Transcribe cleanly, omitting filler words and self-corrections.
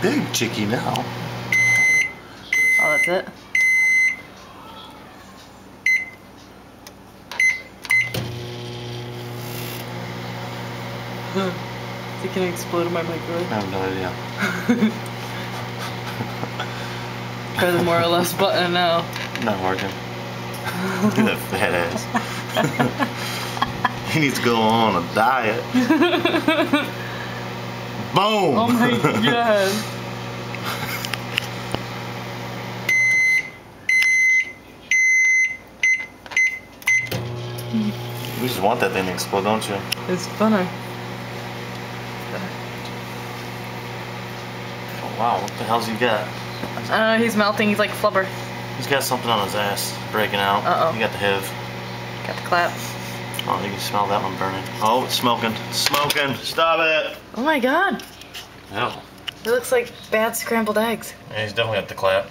big chickie now. Oh, that's it? Is it gonna explode in my microwave? I have no idea. Try the more or less button now. Not working. Look at that fat ass. He needs to go on a diet. Boom! Oh my god. You just want that thing to explode, don't you? It's funny. Oh, wow, what the hell's he got? He's melting. He's like flubber. He's got something on his ass breaking out. Uh-oh. You got the HIV. Got the clap. Oh, you can smell that one burning. Oh, it's smoking. It's smoking. Stop it. Oh my god. Hell. It looks like bad scrambled eggs. Yeah, he's definitely got the clap.